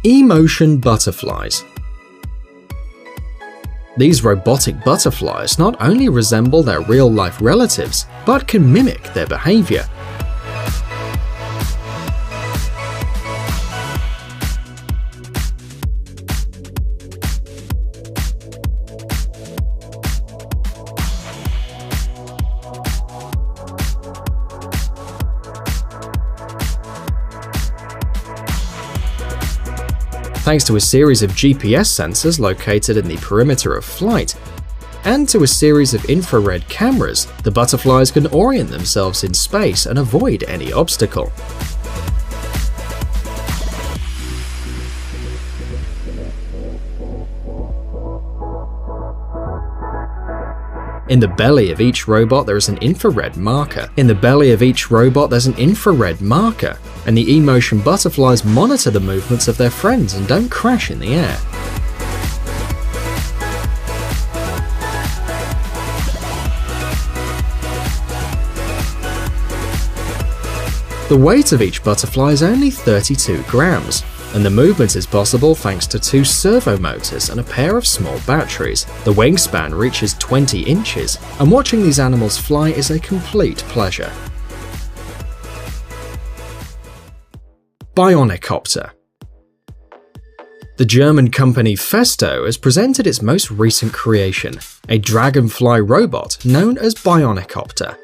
E-motion butterflies. These robotic butterflies not only resemble their real-life relatives, but can mimic their behavior. Thanks to a series of GPS sensors located in the perimeter of flight, and to a series of infrared cameras, the butterflies can orient themselves in space and avoid any obstacle. In the belly of each robot there is an infrared marker. And the E-motion butterflies monitor the movements of their friends and don't crash in the air. The weight of each butterfly is only 32 grams, and the movement is possible thanks to 2 servo motors and a pair of small batteries. The wingspan reaches 20 inches, and watching these animals fly is a complete pleasure. Bionic copter. The German company Festo has presented its most recent creation, a Dragonfly robot known as Bionic copter.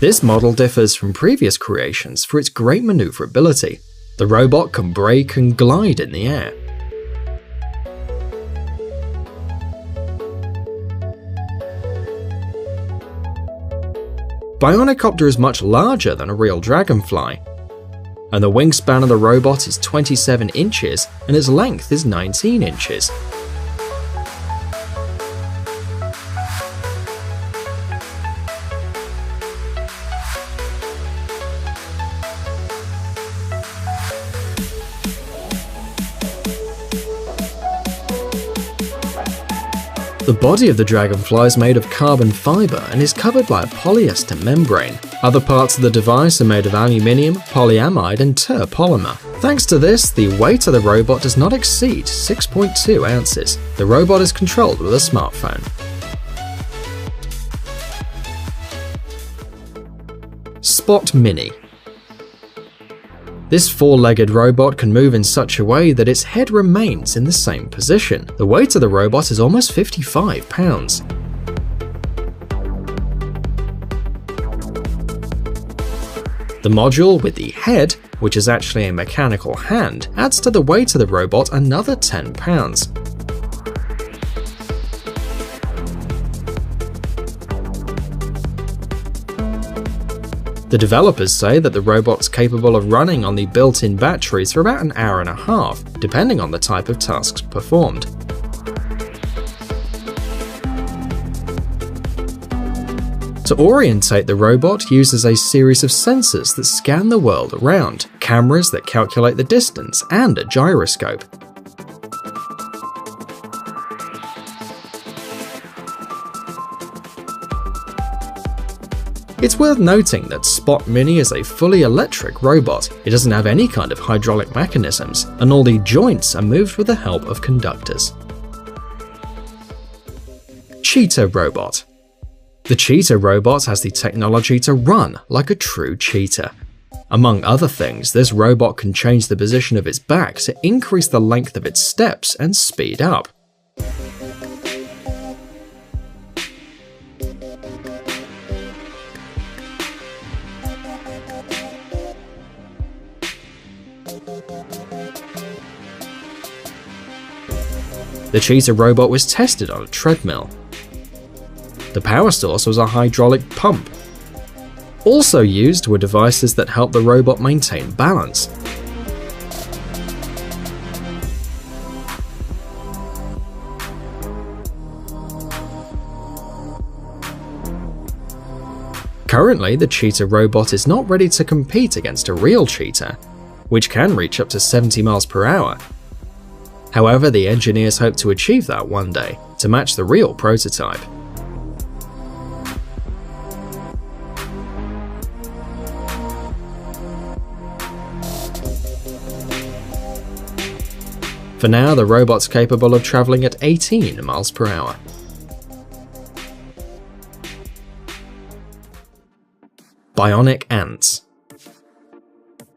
This model differs from previous creations for its great maneuverability. The robot can brake and glide in the air. Bionic copter is much larger than a real Dragonfly, and the wingspan of the robot is 27 inches and its length is 19 inches. The body of the Dragonfly is made of carbon fiber and is covered by a polyester membrane. Other parts of the device are made of aluminium, polyamide and terpolymer. Thanks to this, the weight of the robot does not exceed 6.2 ounces. The robot is controlled with a smartphone. Spot Mini. This 4-legged robot can move in such a way that its head remains in the same position. The weight of the robot is almost 55 pounds. The module with the head, which is actually a mechanical hand, adds to the weight of the robot another 10 pounds. The developers say that the robot's capable of running on the built-in batteries for about an hour and a half, depending on the type of tasks performed. To orientate the robot uses a series of sensors that scan the world around, cameras that calculate the distance, and a gyroscope. It's worth noting that Spot Mini is a fully electric robot. It doesn't have any kind of hydraulic mechanisms, and all the joints are moved with the help of conductors. Cheetah robot. The Cheetah robot has the technology to run like a true cheetah. Among other things, this robot can change the position of its back to increase the length of its steps and speed up. The Cheetah robot was tested on a treadmill. The power source was a hydraulic pump. Also used were devices that help the robot maintain balance. Currently, the Cheetah robot is not ready to compete against a real cheetah, which can reach up to 70 miles per hour. However, the engineers hope to achieve that one day to match the real prototype. For now, the robot's capable of traveling at 18 miles per hour. Bionic ants.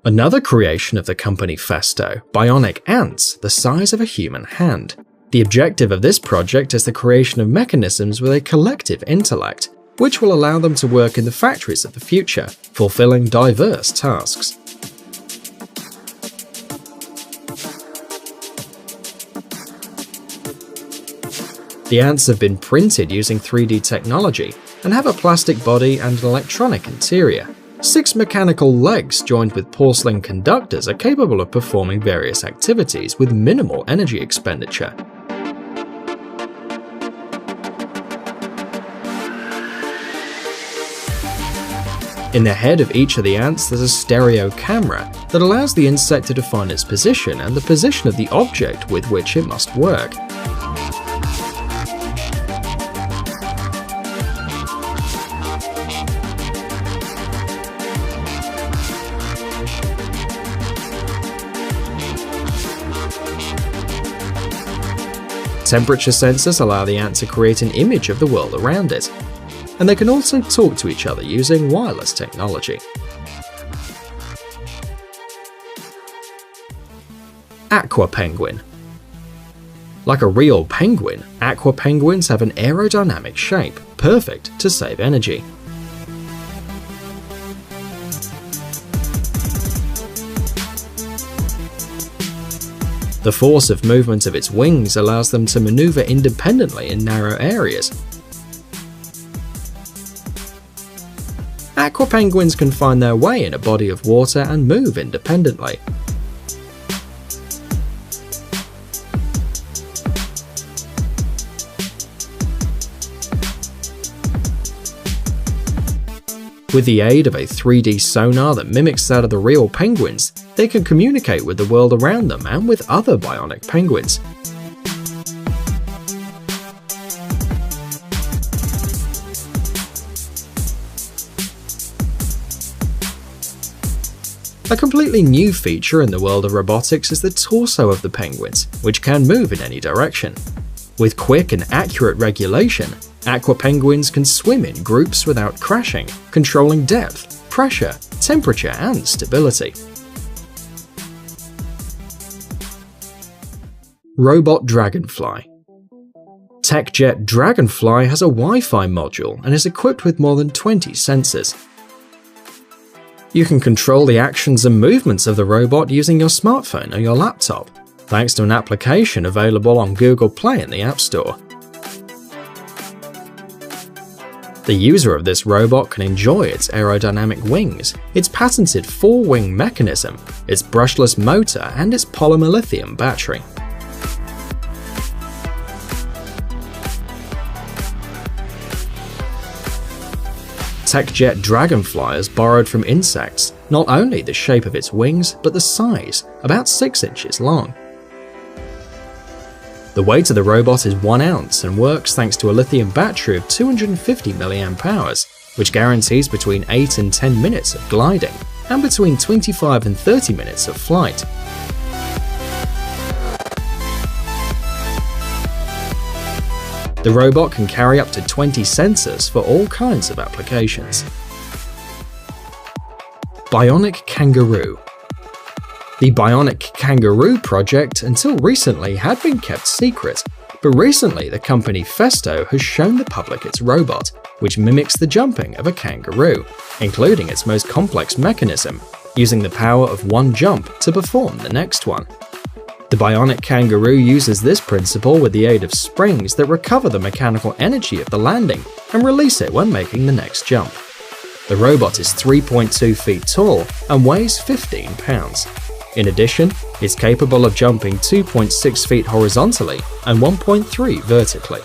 Another creation of the company Festo, bionic ants the size of a human hand. The objective of this project is the creation of mechanisms with a collective intellect, which will allow them to work in the factories of the future, fulfilling diverse tasks. The ants have been printed using 3D technology and have a plastic body and an electronic interior. 6 mechanical legs joined with porcelain conductors are capable of performing various activities with minimal energy expenditure. In the head of each of the ants there's a stereo camera that allows the insect to define its position and the position of the object with which it must work. Temperature sensors allow the ant to create an image of the world around it, and they can also talk to each other using wireless technology. Aqua penguin. Like a real penguin, aqua penguins have an aerodynamic shape, perfect to save energy. The force of movement of its wings allows them to maneuver independently in narrow areas. Aqua penguins can find their way in a body of water and move independently. With the aid of a 3D sonar that mimics that of the real penguins, they can communicate with the world around them and with other bionic penguins. A completely new feature in the world of robotics is the torso of the penguins, which can move in any direction. With quick and accurate regulation, aqua penguins can swim in groups without crashing, controlling depth, pressure, temperature, and stability. Robot Dragonfly. TechJet Dragonfly has a Wi-Fi module and is equipped with more than 20 sensors. You can control the actions and movements of the robot using your smartphone or your laptop, thanks to an application available on Google Play in the App Store. The user of this robot can enjoy its aerodynamic wings, its patented 4-wing mechanism, its brushless motor, and its polymer lithium battery. TechJet Dragonfly has borrowed from insects, not only the shape of its wings, but the size, about 6 inches long. The weight of the robot is 1 ounce and works thanks to a lithium battery of 250 mAh, which guarantees between 8 and 10 minutes of gliding, and between 25 and 30 minutes of flight. The robot can carry up to 20 sensors for all kinds of applications. Bionic Kangaroo. The Bionic Kangaroo project until recently had been kept secret, but recently the company Festo has shown the public its robot, which mimics the jumping of a kangaroo, including its most complex mechanism, using the power of one jump to perform the next one. The Bionic Kangaroo uses this principle with the aid of springs that recover the mechanical energy of the landing and release it when making the next jump. The robot is 3.2 feet tall and weighs 15 pounds. In addition, it's capable of jumping 2.6 feet horizontally and 1.3 vertically.